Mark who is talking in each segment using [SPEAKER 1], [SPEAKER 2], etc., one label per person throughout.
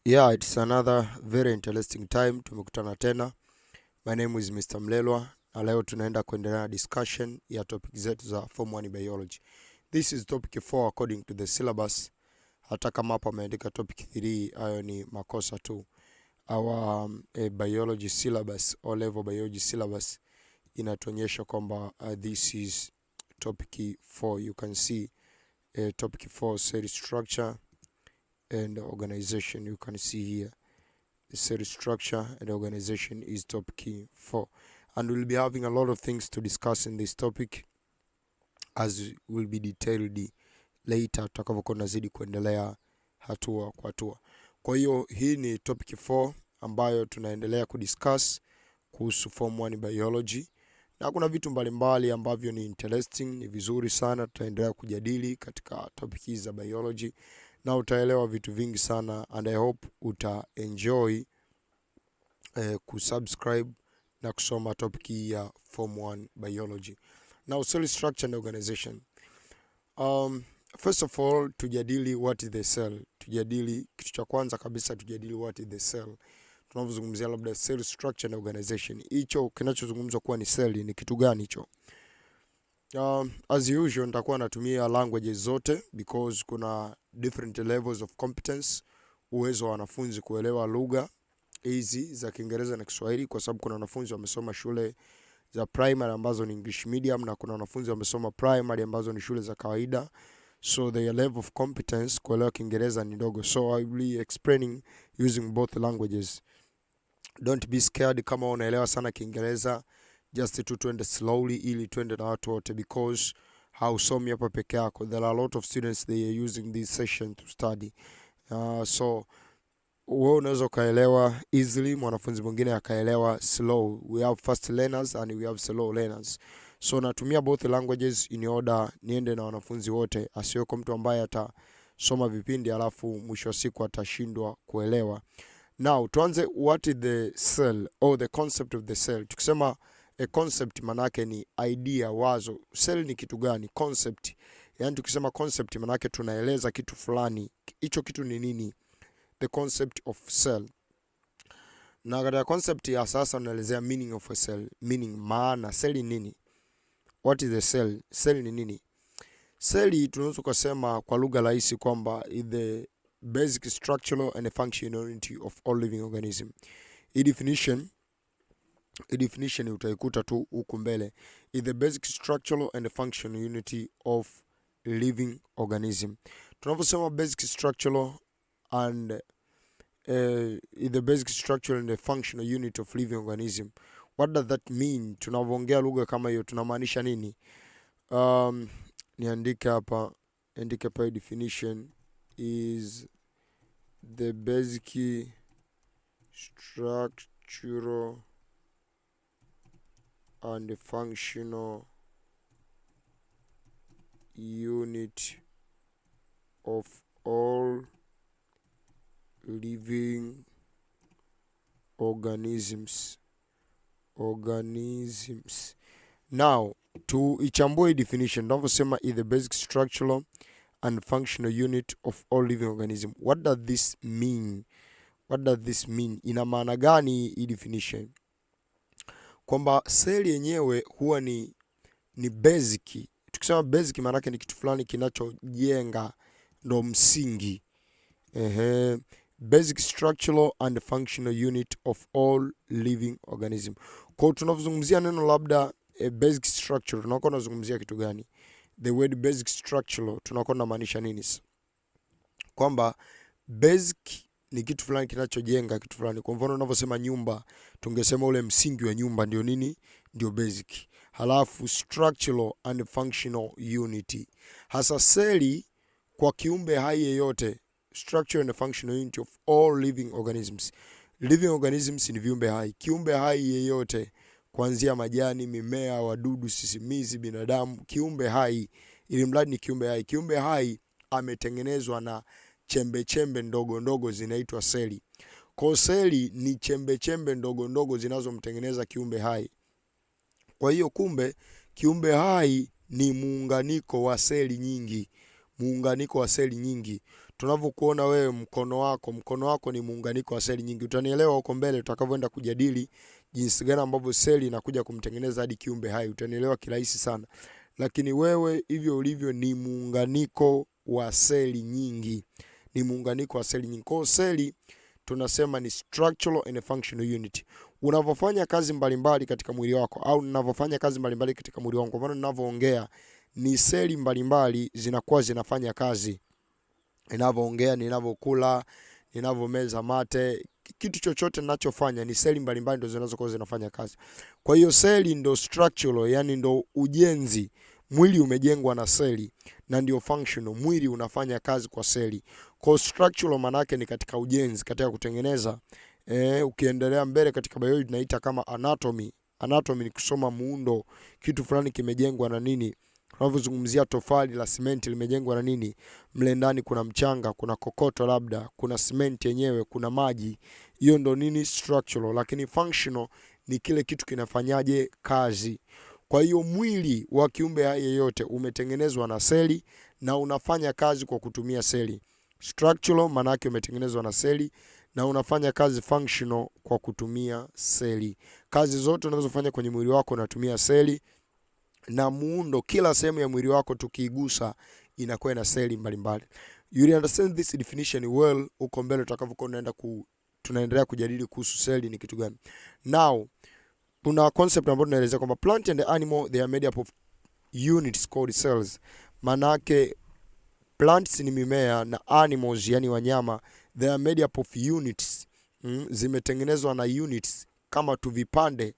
[SPEAKER 1] Yeah, it's another very interesting time. Tumekutana tena. My name is Mr. Mlelwa na leo tunaenda kuendelea na discussion ya topic zetu za Form 1 Biology. This is topic 4 according to the syllabus. Hata kama hapa ameandika topic 3, hayo ni makosa tu. Our biology syllabus, O level biology syllabus, inatuonyesha kwamba this is topic 4. You can see topic 4, cell structure and organization. You can see here the cell structure and organization is topic 4, and we'll be having a lot of things to discuss in this topic as will be detailed later tutakavyokuwa nazidi kuendelea hatua kwa hatua. Kwa hiyo hii ni topic 4 ambayo tunaendelea kudiscuss kuhusu Form 1 Biology, na kuna vitu mbalimbali ambavyo ni interesting, ni vizuri sana tutaendelea kujadili katika topic hizi za biology, na utaelewa vitu vingi sana, and I hope utaenjoy kusubscribe na kusoma topic ya Form 1 Biology. Now, cell structure and organization. First of all, tujadili what is the cell. Tujadili kitu cha kwanza kabisa, tujadili what is the cell. Tunapozungumzia labda cell structure and organization, hicho kinachozungumzwa kuwa ni cell ni kitu gani hicho? As usual nitakuwa natumia languages zote because kuna different levels of competence, uwezo wa wanafunzi kuelewa lugha hizi za Kiingereza na Kiswahili, kwa sababu kuna wanafunzi wamesoma shule za primary ambazo ni English medium na kuna wanafunzi wamesoma primary ambazo ni shule za kawaida, so their level of competence kuelewa Kiingereza ni ndogo. So I will be explaining using both languages. Don't be scared kama unaelewa sana Kiingereza, just tuende slowly ili tuende na watu wote, because hausomi hapa peke yako. There are a lot of students they are using this session to study. So wewe unaweza kaelewa easily, mwanafunzi mwingine akaelewa slow. We have fast learners and we have slow learners. So natumia both languages in order niende na wanafunzi wote, asiweko mtu ambaye atasoma vipindi alafu mwisho wa siku atashindwa kuelewa. Now, tuanze what is the cell or the concept of the cell. Tukisema a concept manake ni idea, wazo. Cell ni kitu gani? Concept. Yani tukisema concept manake tunaeleza kitu fulani. Hicho kitu ni nini? The concept of cell. Na katika concept ya sasa unaelezea meaning of a cell. Meaning, maana, cell ni nini? What is the cell? Cell ni nini? Cell tunaweza kusema kwa lugha rahisi kwamba is the basic structural and functional unity of all living organism. Hii definition utaikuta tu huku mbele. Is the basic structural and functional unity of living organism. Tunaposema basic structural and the basic structure and the functional unit of living organism, what does that mean? Tunavyoongea lugha kama hiyo tunamaanisha nini? Niandike hapa, andike hapa definition is the basic structural and functional unit of all living organisms. Now, to ichambue definition, tunavyosema is the basic structural and functional unit of all living organism. What does this mean? Ina maana gani hii definition? Kwamba cell yenyewe huwa ni basic. Tukisema basic maana yake ni kitu fulani kinachojenga, ndo msingi. Basic structural and functional unit of all living organism. Kwa tunavozungumzia neno labda basic structure, tunakuwa tunazungumzia kitu gani? The word basic structural tunakuwa tunamaanisha nini? Kwamba basic ni kitu fulani kinachojenga kitu fulani. Kwa mfano unavyosema nyumba, tungesema ule msingi wa nyumba ndio nini? Ndio basic. Halafu structural and functional unity. Hasa seli kwa kiumbe hai yeyote, structure and functional unity of all living organisms. Living organisms ni viumbe hai. Kiumbe hai yeyote, kuanzia majani, mimea, wadudu, sisimizi, binadamu, kiumbe hai, ili mradi ni kiumbe hai. Kiumbe hai ametengenezwa na chembe ndogo ndogo zinaitwa seli. Kwa seli ni chembe ndogo ndogo zinazomtengeneza kiumbe hai. Kwa hiyo kumbe kiumbe hai ni muunganiko wa seli nyingi. Tunavyokuona wewe mkono wako ni muunganiko wa seli nyingi. Utanielewa huko mbele tutakavyoenda kujadili jinsi gani ambavyo seli inakuja kumtengeneza hadi kiumbe hai. Utanielewa kirahisi sana. Lakini wewe hivyo ulivyo ni muunganiko wa seli nyingi. Ni muunganiko wa seli nyingi. Kwa seli tunasema ni structural and functional unit. Unavyofanya kazi mbalimbali katika mwili wako au ninavyofanya kazi mbalimbali katika mwili wangu, kwa mfano ninavyoongea, ni seli mbalimbali zinakuwa zinafanya kazi. Ninavyoongea, ninavyokula, ninavyomeza mate, kitu chochote ninachofanya ni seli mbalimbali ndio zinazokuwa zinafanya kazi. Kwa hiyo seli ndio structural, yani ndio ujenzi. Mwili umejengwa na seli, na ndio functional, mwili unafanya kazi kwa seli. Kwa structural maana yake ni katika ujenzi, katika kutengeneza. Ukiendelea mbele katika biology tunaita kama anatomy. Anatomy ni kusoma muundo, kitu fulani kimejengwa na nini. Tunavyozungumzia tofali la simenti limejengwa na nini? Mle ndani kuna mchanga, kuna kokoto labda, kuna simenti yenyewe, kuna maji. Hiyo ndo nini? Structural. Lakini functional ni kile kitu kinafanyaje kazi. Kwa hiyo mwili wa kiumbe yeyote umetengenezwa na seli na unafanya kazi kwa kutumia seli. Structural maana yake umetengenezwa na seli na unafanya kazi functional kwa kutumia seli. Kazi zote unazofanya kwenye mwili wako unatumia seli, na muundo, kila sehemu ya mwili wako tukiigusa inakuwa na seli mbalimbali. You understand this definition well uko mbele tutakavyokuwa tunaendelea kujadili kuhusu seli ni kitu gani. Now kuna concept ambayo tunaelezea kwamba plant and animal they are made up of units called cells. Manake plants ni mimea na animals yani wanyama they are made up of units. Zimetengenezwa na units kama tuvipande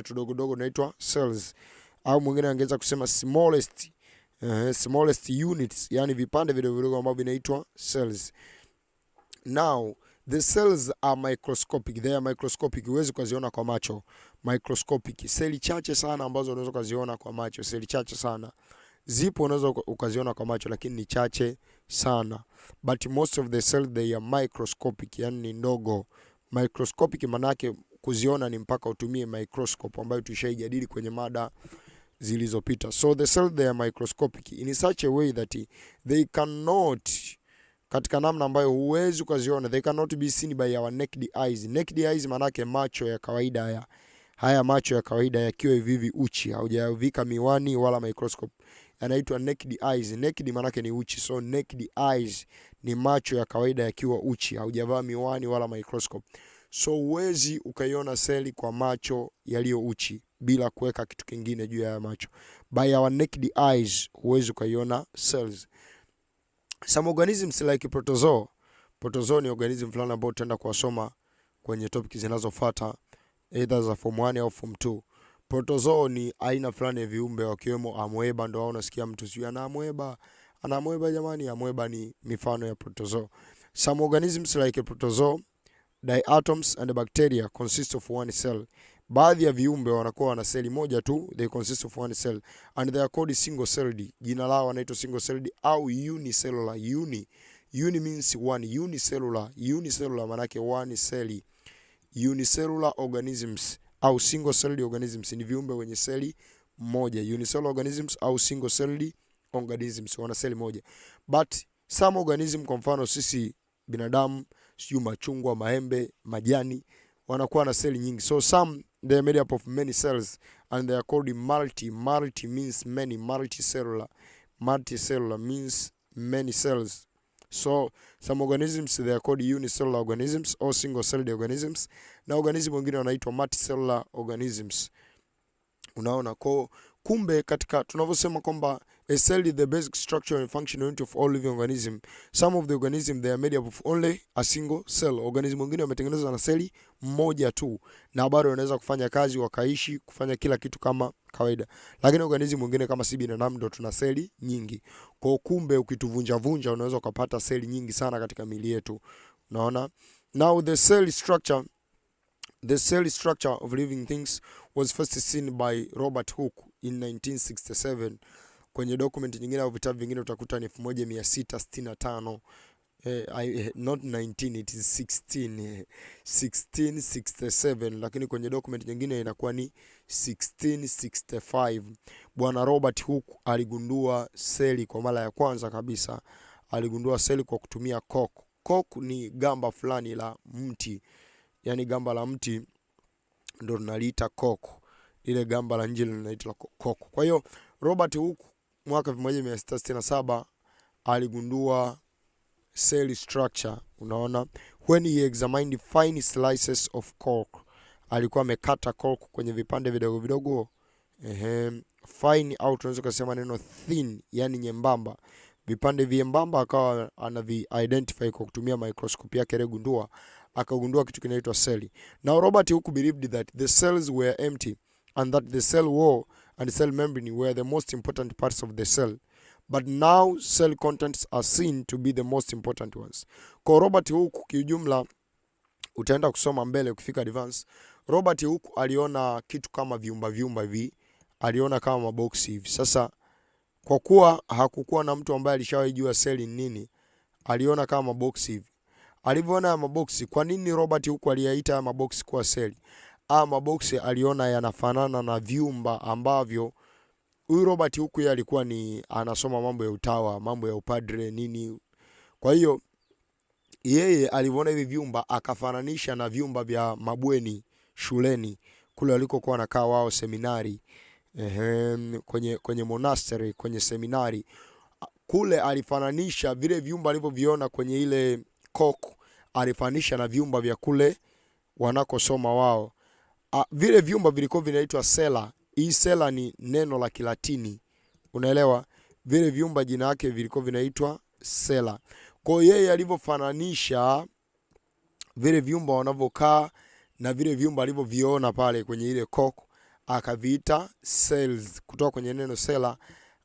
[SPEAKER 1] tudogo tunaitwa cells. Au mwingine angeweza kusema smallest units, yani vipande vidogo ambavyo vinaitwa cells. Now the cells are microscopic. They are microscopic. Huwezi kuziona kwa macho. Microscopic. Seli chache sana ambazo unaweza kuziona kwa macho. Seli chache sana. Zipo unaweza ukaziona kwa macho lakini ni chache sana. But most of the cells they are microscopic, yani ni ndogo. Microscopic manake kuziona ni mpaka utumie microscope ambayo tushaijadili kwenye mada zilizopita. So the cells they are microscopic in such a way that they cannot, katika namna ambayo huwezi kuziona, they cannot be seen by our naked eyes. Naked eyes manake macho ya kawaida haya macho ya kawaida yakiwa hivi uchi, haujavika miwani wala microscope, yanaitwa naked eyes. Naked manake ni uchi, so naked eyes ni macho ya kawaida yakiwa uchi, haujavaa miwani wala microscope. So huwezi ukaiona seli kwa macho yaliyo uchi bila kuweka kitu kingine juu ya macho. By our naked eyes huwezi ukaiona cells. Some organisms like protozoa. Protozoa ni organism fulani ambao tutaenda kuwasoma kwenye topic zinazofuata either za form 1 au form 2. Protozoa ni aina fulani ya viumbe wakiwemo amoeba, ndio unasikia mtu sio ana amoeba jamani, amoeba ni mifano ya protozoa. Some organisms like protozoa, diatoms and bacteria consist of one cell. Baadhi ya viumbe wanakuwa na seli moja tu, they consist of one cell and they are called single celled. Jina lao wanaitwa single celled au unicellular. Uni means one, unicellular maana yake one cell. Unicellular organisms au single celled organisms ni viumbe wenye seli moja. Unicellular organisms au single celled organisms wana seli moja. But some organism, kwa mfano sisi binadamu, sio machungwa, maembe, majani, wanakuwa na seli nyingi. So some they are made up of many cells and they are called multi means many, multicellular means many cells. So some organisms they are called unicellular organisms or single celled organisms, na organism wengine wanaitwa multicellular organisms. Unaona, kumbe katika tunavyosema kwamba a cell is the basic structure and functional unit of all living organism. Some of the organism they are made up of only a single cell. Organism wengine wametengenezwa na seli moja tu na bado wanaweza kufanya kazi, wakaishi, kufanya kila kitu kama kawaida. Lakini organism wengine kama si binadamu ndo tuna seli nyingi. Kwa kumbe ukituvunja unaweza kupata seli nyingi sana katika miili yetu. Unaona? Now the cell structure of living things was first seen by Robert Hooke in 1967. Kwenye document nyingine au vitabu vingine utakuta ni 1665. Not 19, it is 1667, lakini kwenye document nyingine inakuwa ni 1665. Bwana Robert Hooke aligundua seli kwa mara ya kwanza kabisa aligundua seli kwa kutumia cork. Cork ni gamba fulani la mti, yani gamba la mti ndio tunaliita cork. Ile gamba la nje linaitwa cork. Kwa hiyo Robert Hooke mwaka 1667 aligundua cell structure, unaona, when he examined fine slices of cork. Alikuwa amekata cork kwenye vipande vidogo vidogo, fine, au tunaweza kusema neno thin, yani nyembamba, vipande vyembamba, akawa anavi identify kwa kutumia microscope yake aligundua, akagundua kitu kinaitwa cell. Now Robert Hooke believed that the cells were empty and that the cell wall and cell membrane were the most important parts of the cell. But now cell contents are seen to be the most important ones. Kwa Robert Hooke kiujumla, utaenda kusoma mbele ukifika advance, Robert Hooke aliona kitu kama vyumba hivi, aliona kama maboksi hivi. Sasa kwa kuwa hakukuwa na mtu ambaye alishawahi jua seli nini, aliona kama maboksi hivi. Alivyoona maboksi, kwa nini Robert Hooke aliyaita maboksi kuwa seli? Maboksi aliona yanafanana na vyumba ambavyo huyu Robert Hooke yeye alikuwa ni anasoma mambo ya utawa, mambo ya upadre nini. Kwa hiyo yeye aliona hivi vyumba akafananisha na vyumba vya mabweni shuleni kule walikokuwa wanakaa wao seminari, kwenye monastery, kwenye seminari kule. Alifananisha vile vyumba alivyoviona kwenye ile cork, alifananisha na vyumba vya kule wanakosoma wao. Vile vyumba vilikuwa vinaitwa cella. Hii cella ni neno la Kilatini, unaelewa? Vile vyumba jina yake vilikuwa vinaitwa cella. Kwa yeye alivyofananisha vile vyumba wanavyokaa na vile vyumba alivyoviona pale kwenye ile cork, akaviita cells. Kutoka kwenye neno cella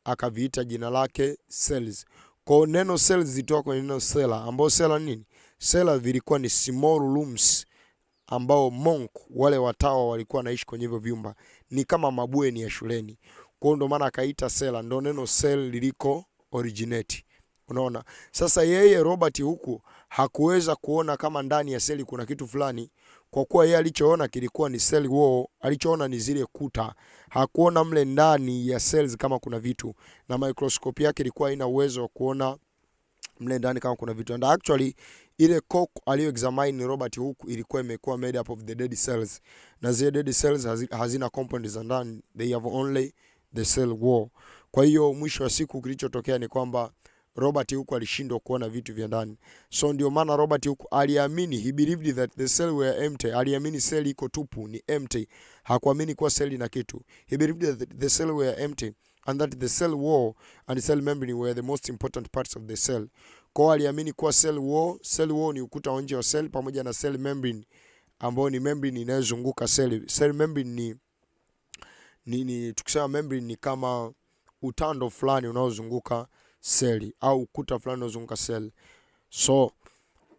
[SPEAKER 1] akaviita jina lake cells. Kwa neno cells zitoka kwenye neno cella, ambao cella nini? Cella vilikuwa ni small rooms ambao monk wale watawa walikuwa naishi kwenye hivyo vyumba, ni kama mabweni ya shuleni. Kwa ndo maana akaita cella, ndo neno cell liliko originate. Unaona? Sasa yeye Robert Hooke hakuweza kuona kama ndani ya seli kuna kitu fulani, kwa kuwa yeye alichoona kilikuwa ni cell wall, alichoona ni zile kuta. Hakuona mle ndani ya cells kama kuna vitu, na microscope yake ilikuwa haina uwezo wa kuona mle ndani kama kuna vitu. And actually ile cork aliyo examine Robert Hooke ilikuwa imekuwa made up of the dead cells, na zile dead cells hazina compounds za ndani, they have only the cell wall. Kwa hiyo mwisho wa siku kilichotokea ni kwamba Robert Hooke alishindwa kuona vitu vya ndani. So ndio maana Robert Hooke aliamini, he believed that the cell were empty. Aliamini cell iko tupu, ni empty. Hakuamini kuwa cell ina kitu. He believed that the cell were empty and that the cell wall and cell membrane were the most important parts of the cell. Kwa aliamini kuwa cell wall ni ukuta wa nje wa cell, pamoja na cell membrane ambao ni membrane inayozunguka cell. Cell membrane ni tukisema membrane ni kama utando fulani unaozunguka cell, au ukuta fulani unaozunguka cell. So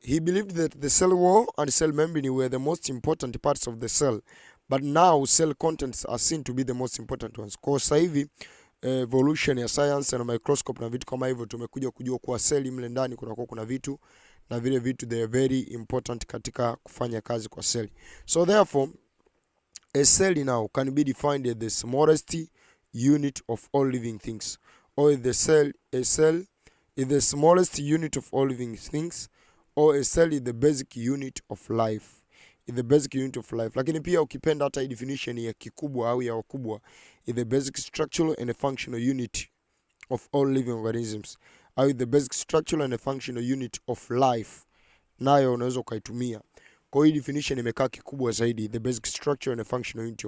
[SPEAKER 1] he believed that the cell wall and cell membrane were the most important parts of the cell, but now cell contents are seen to be the most important ones. Kwa sasa hivi evolution ya science na microscope na vitu kama hivyo, tumekuja kujua kuwa cell mle ndani kuna vitu, na vile vitu they are very important katika kufanya kazi kwa cell. So therefore a cell now can be defined as the smallest unit of all living things, or a cell is the smallest unit of all living things, or a cell is the basic unit of life. Is the basic unit of life. Lakini pia ukipenda hata hii definition ya kikubwa au ya wakubwa, is the basic structural and functional unit of all living organisms, au the basic structural and functional unit of life, nayo unaweza ukaitumia. Kwa hiyo definition imekaa kikubwa zaidi, the basic structural and functional unit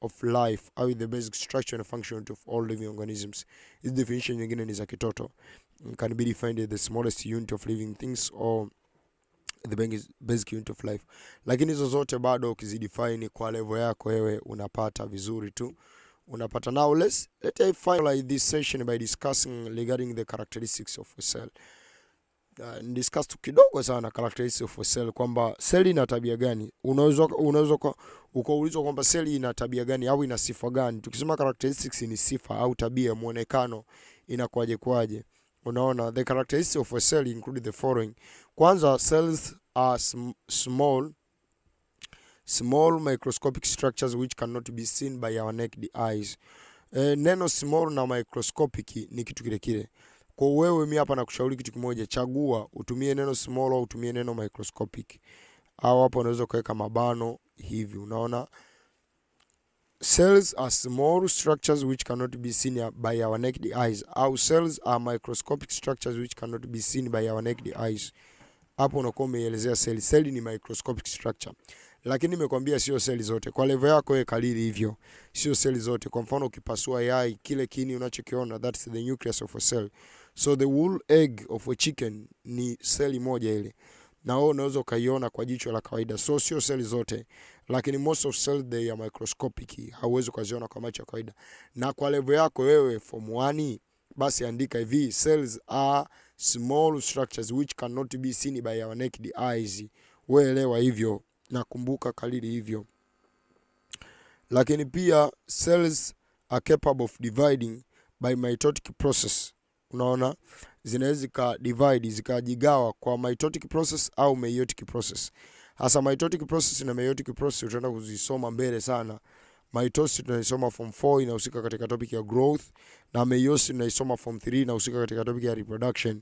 [SPEAKER 1] of life, au the basic structure and function of all living organisms. This definition nyingine ni za kitoto. Can be defined as the smallest unit of living things or the basic unit of life. Lakini hizo zote bado ukizidefine kwa level yako wewe unapata vizuri tu. Unapata. Now let I finalize this session by discussing regarding the characteristics of a cell. Discuss tu kidogo sana characteristics of a cell, kwamba cell ina tabia gani. Unaweza ukaulizwa kwamba cell ina tabia gani au ina sifa gani. Tukisema characteristics ni sifa au tabia, muonekano kwaje. Unaona, the characteristics of a cell include the following. Kwanza, cells are small microscopic structures which cannot be seen by our naked eyes. Neno small na microscopic ni kitu kile kile. Kwa wewe mimi hapa nakushauri kitu kimoja, chagua utumie neno small au utumie neno microscopic. Au hapo unaweza kuweka mabano hivi, unaona. Cells are small structures which cannot be seen by our naked eyes. Au cells are microscopic structures which cannot be seen by our naked eyes. Hapo unakuwa umeelezea cell. Cell ni microscopic structure. Lakini nimekwambia sio cell zote. Kwa level yako wewe kalili hivyo. Sio cell zote. Kwa mfano ukipasua yai, kile kiini unachokiona, that's the nucleus of a cell. So the whole egg of a chicken ni cell moja ile. Na wewe unaweza ukaiona kwa jicho la kawaida. So sio cell zote. Lakini most of cells they are microscopic. Hauwezi kuziona kwa macho ya kawaida. Na kwa level yako wewe form 1, basi andika hivi, cells are small structures which cannot be seen by our naked eyes. Wewe elewa hivyo na kumbuka kalili hivyo. Lakini pia cells are capable of dividing by mitotic process. Unaona, zinaweza ka divide, zikajigawa kwa mitotic process au meiotic process. Hasa mitotic process na meiotic process utaenda kuzisoma mbele sana. Mitosis tunaisoma form 4, inahusika katika topic ya growth, na meiosis tunaisoma form 3, inahusika katika topic ya reproduction.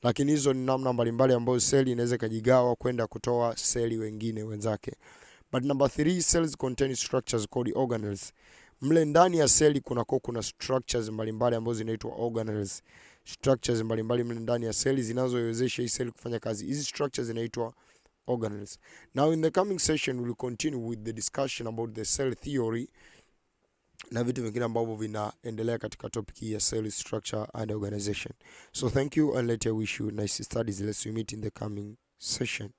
[SPEAKER 1] Lakini hizo ni namna mbalimbali ambazo seli inaweza kujigawa kwenda kutoa seli wengine wenzake. But number 3, cells contain structures called organelles. Mle ndani ya seli kuna structures mbalimbali ambazo zinaitwa organelles. Structures mbalimbali mle ndani ya seli zinazowezesha hii seli kufanya kazi. Hizi structures zinaitwa organelles. Now in the coming session we'll continue with the discussion about the cell theory na vitu vingine ambavyo vinaendelea katika topic ya cell structure and organization. So thank you and let me wish you nice studies. Let's meet in the coming session.